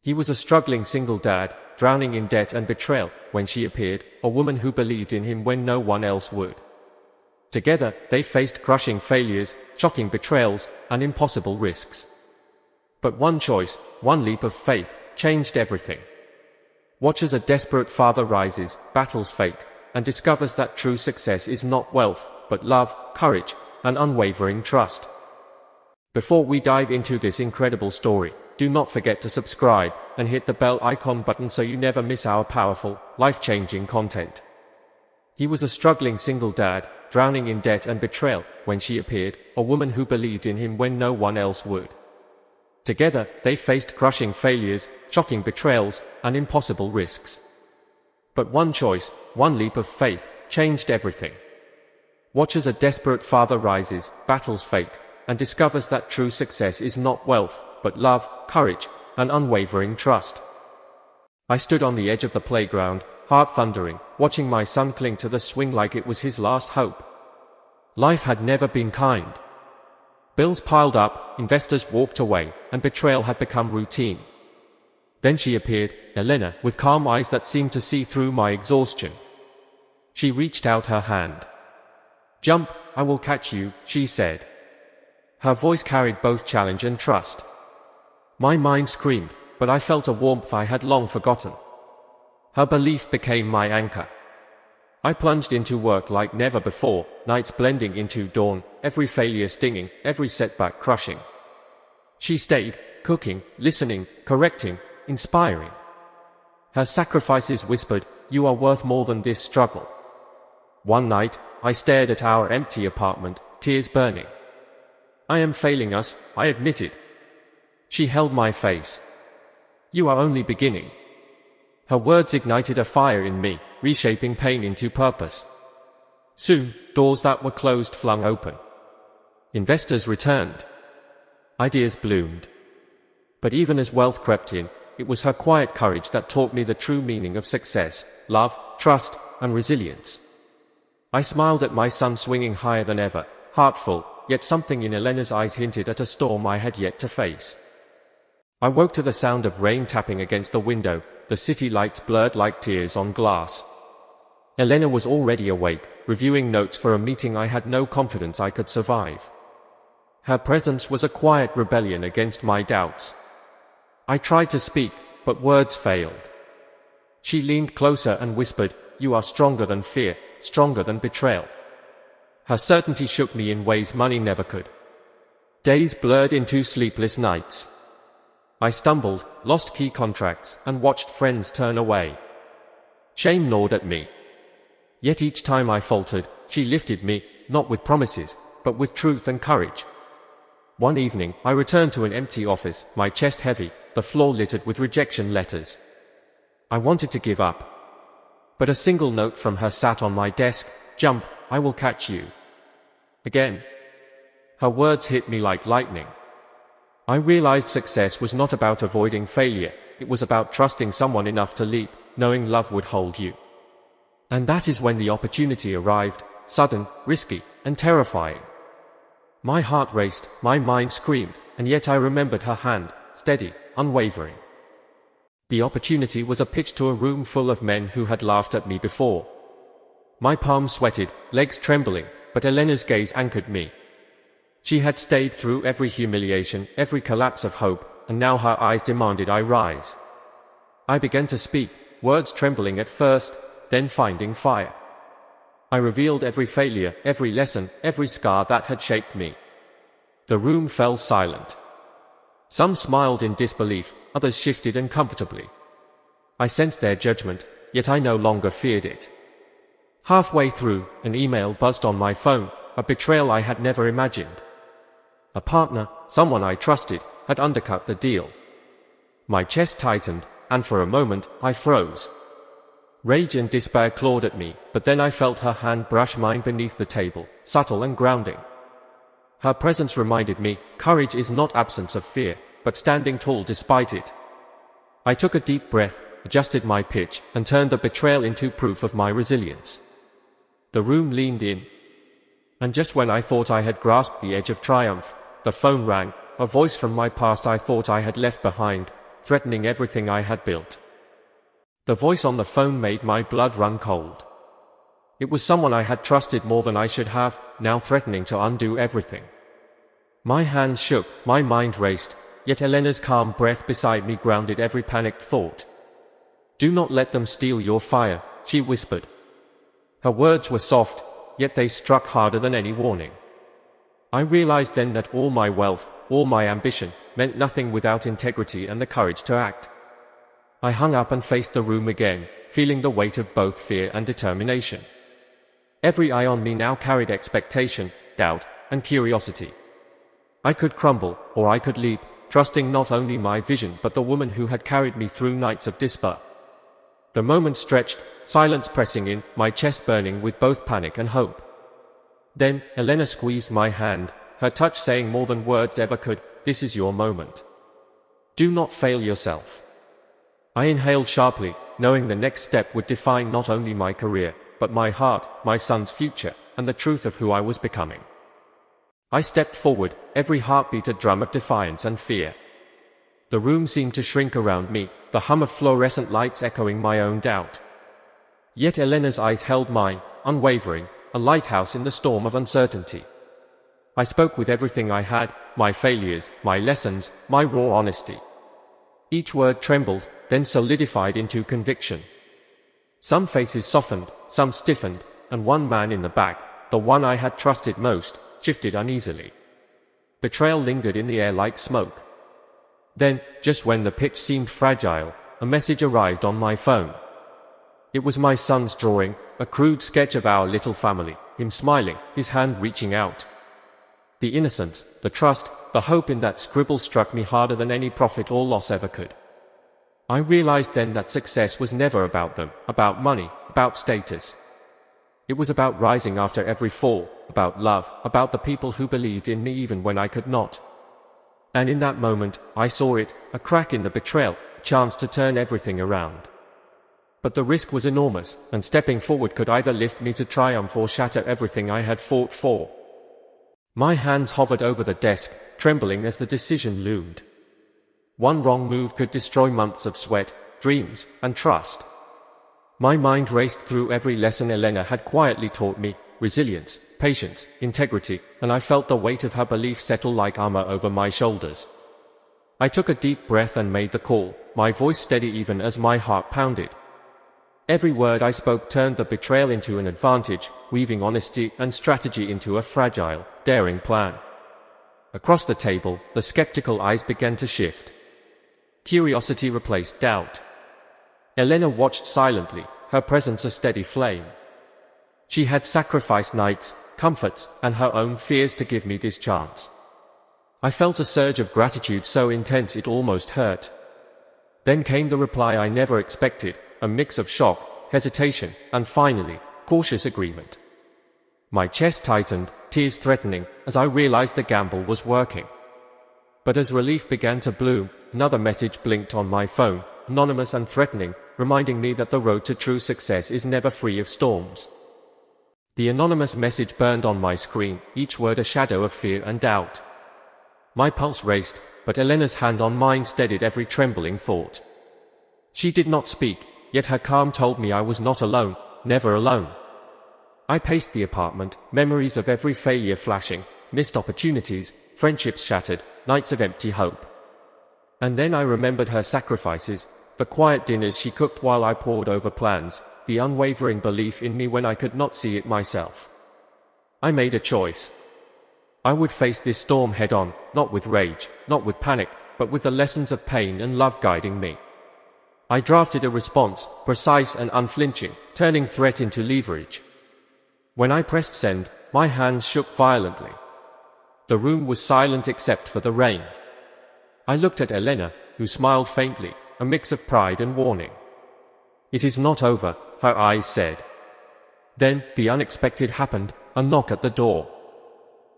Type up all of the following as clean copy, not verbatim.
He was a struggling single dad, drowning in debt and betrayal, when she appeared, a woman who believed in him when no one else would. Together, they faced crushing failures, shocking betrayals, and impossible risks. But one choice, one leap of faith, changed everything. Watch as a desperate father rises, battles fate, and discovers that true success is not wealth, but love, courage, and unwavering trust. Before we dive into this incredible story, do not forget to subscribe and hit the bell icon button so you never miss our powerful, life-changing content. He was a struggling single dad, drowning in debt and betrayal, when she appeared, a woman who believed in him when no one else would. Together, they faced crushing failures, shocking betrayals, and impossible risks. But one choice, one leap of faith, changed everything. Watch as a desperate father rises, battles fate, and discovers that true success is not wealth, but love, courage, and unwavering trust. I stood on the edge of the playground, heart thundering, watching my son cling to the swing like it was his last hope. Life had never been kind. Bills piled up, investors walked away, and betrayal had become routine. Then she appeared, Elena, with calm eyes that seemed to see through my exhaustion. She reached out her hand. "Jump, I will catch you," she said. Her voice carried both challenge and trust. My mind screamed, but I felt a warmth I had long forgotten. Her belief became my anchor. I plunged into work like never before, nights blending into dawn, every failure stinging, every setback crushing. She stayed, cooking, listening, correcting, inspiring. Her sacrifices whispered, "You are worth more than this struggle." One night, I stared at our empty apartment, tears burning. "I am failing us," I admitted. She held my face. "You are only beginning." Her words ignited a fire in me, reshaping pain into purpose. Soon, doors that were closed flung open. Investors returned. Ideas bloomed. But even as wealth crept in, it was her quiet courage that taught me the true meaning of success, love, trust, and resilience. I smiled at my son swinging higher than ever, heartful, yet something in Elena's eyes hinted at a storm I had yet to face. I woke to the sound of rain tapping against the window, the city lights blurred like tears on glass. Elena was already awake, reviewing notes for a meeting I had no confidence I could survive. Her presence was a quiet rebellion against my doubts. I tried to speak, but words failed. She leaned closer and whispered, "You are stronger than fear, stronger than betrayal." Her certainty shook me in ways money never could. Days blurred into sleepless nights. I stumbled, lost key contracts, and watched friends turn away. Shame gnawed at me. Yet each time I faltered, she lifted me, not with promises, but with truth and courage. One evening, I returned to an empty office, my chest heavy, the floor littered with rejection letters. I wanted to give up. But a single note from her sat on my desk, "Jump, I will catch you." Again. Her words hit me like lightning. I realized success was not about avoiding failure, it was about trusting someone enough to leap, knowing love would hold you. And that is when the opportunity arrived, sudden, risky, and terrifying. My heart raced, my mind screamed, and yet I remembered her hand, steady, unwavering. The opportunity was a pitch to a room full of men who had laughed at me before. My palms sweated, legs trembling, but Elena's gaze anchored me. She had stayed through every humiliation, every collapse of hope, and now her eyes demanded I rise. I began to speak, words trembling at first, then finding fire. I revealed every failure, every lesson, every scar that had shaped me. The room fell silent. Some smiled in disbelief, others shifted uncomfortably. I sensed their judgment, yet I no longer feared it. Halfway through, an email buzzed on my phone, a betrayal I had never imagined. A partner, someone I trusted, had undercut the deal. My chest tightened, and for a moment, I froze. Rage and despair clawed at me, but then I felt her hand brush mine beneath the table, subtle and grounding. Her presence reminded me, courage is not absence of fear, but standing tall despite it. I took a deep breath, adjusted my pitch, and turned the betrayal into proof of my resilience. The room leaned in. And just when I thought I had grasped the edge of triumph, the phone rang, a voice from my past I thought I had left behind, threatening everything I had built. The voice on the phone made my blood run cold. It was someone I had trusted more than I should have, now threatening to undo everything. My hands shook, my mind raced, yet Elena's calm breath beside me grounded every panicked thought. "Do not let them steal your fire," she whispered. Her words were soft, yet they struck harder than any warning. I realized then that all my wealth, all my ambition, meant nothing without integrity and the courage to act. I hung up and faced the room again, feeling the weight of both fear and determination. Every eye on me now carried expectation, doubt, and curiosity. I could crumble, or I could leap, trusting not only my vision but the woman who had carried me through nights of despair. The moment stretched, silence pressing in, my chest burning with both panic and hope. Then, Elena squeezed my hand, her touch saying more than words ever could, "This is your moment. Do not fail yourself." I inhaled sharply, knowing the next step would define not only my career, but my heart, my son's future, and the truth of who I was becoming. I stepped forward, every heartbeat a drum of defiance and fear. The room seemed to shrink around me, the hum of fluorescent lights echoing my own doubt. Yet Elena's eyes held mine, unwavering, a lighthouse in the storm of uncertainty. I spoke with everything I had, my failures, my lessons, my raw honesty. Each word trembled, then solidified into conviction. Some faces softened, some stiffened, and one man in the back, the one I had trusted most, shifted uneasily. Betrayal lingered in the air like smoke. Then, just when the pitch seemed fragile, a message arrived on my phone. It was my son's drawing, a crude sketch of our little family, him smiling, his hand reaching out. The innocence, the trust, the hope in that scribble struck me harder than any profit or loss ever could. I realized then that success was never about them, about money, about status. It was about rising after every fall, about love, about the people who believed in me even when I could not. And in that moment, I saw it, a crack in the betrayal, a chance to turn everything around. But the risk was enormous, and stepping forward could either lift me to triumph or shatter everything I had fought for. My hands hovered over the desk, trembling as the decision loomed. One wrong move could destroy months of sweat, dreams, and trust. My mind raced through every lesson Elena had quietly taught me, resilience, patience, integrity, and I felt the weight of her belief settle like armor over my shoulders. I took a deep breath and made the call, my voice steady even as my heart pounded. Every word I spoke turned the betrayal into an advantage, weaving honesty and strategy into a fragile, daring plan. Across the table, the skeptical eyes began to shift. Curiosity replaced doubt. Elena watched silently, her presence a steady flame. She had sacrificed nights, comforts, and her own fears to give me this chance. I felt a surge of gratitude so intense it almost hurt. Then came the reply I never expected, a mix of shock, hesitation, and finally, cautious agreement. My chest tightened, tears threatening, as I realized the gamble was working. But as relief began to bloom, another message blinked on my phone, anonymous and threatening, reminding me that the road to true success is never free of storms. The anonymous message burned on my screen, each word a shadow of fear and doubt. My pulse raced, but Elena's hand on mine steadied every trembling thought. She did not speak, yet her calm told me I was not alone, never alone. I paced the apartment, memories of every failure flashing, missed opportunities, friendships shattered, nights of empty hope. And then I remembered her sacrifices, the quiet dinners she cooked while I pored over plans, the unwavering belief in me when I could not see it myself. I made a choice. I would face this storm head-on, not with rage, not with panic, but with the lessons of pain and love guiding me. I drafted a response, precise and unflinching, turning threat into leverage. When I pressed send, my hands shook violently. The room was silent except for the rain. I looked at Elena, who smiled faintly, a mix of pride and warning. "It is not over," her eyes said. Then, the unexpected happened, a knock at the door.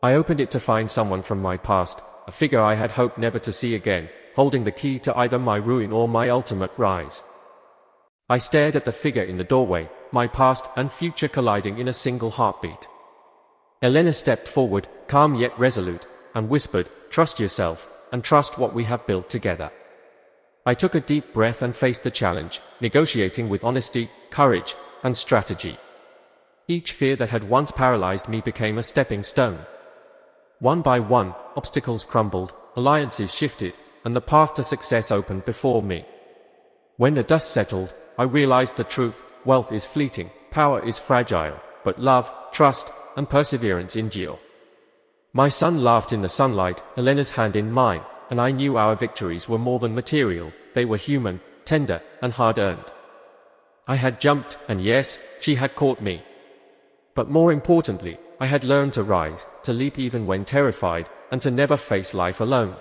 I opened it to find someone from my past, a figure I had hoped never to see again, holding the key to either my ruin or my ultimate rise. I stared at the figure in the doorway, my past and future colliding in a single heartbeat. Elena stepped forward, calm yet resolute, and whispered, "Trust yourself, and trust what we have built together." I took a deep breath and faced the challenge, negotiating with honesty, courage, and strategy. Each fear that had once paralyzed me became a stepping stone. One by one, obstacles crumbled, alliances shifted, and the path to success opened before me. When the dust settled, I realized the truth: wealth is fleeting, power is fragile, but love, trust, and perseverance endure. My son laughed in the sunlight, Elena's hand in mine, and I knew our victories were more than material. They were human, tender, and hard-earned. I had jumped, and yes, she had caught me. But more importantly, I had learned to rise, to leap even when terrified, and to never face life alone.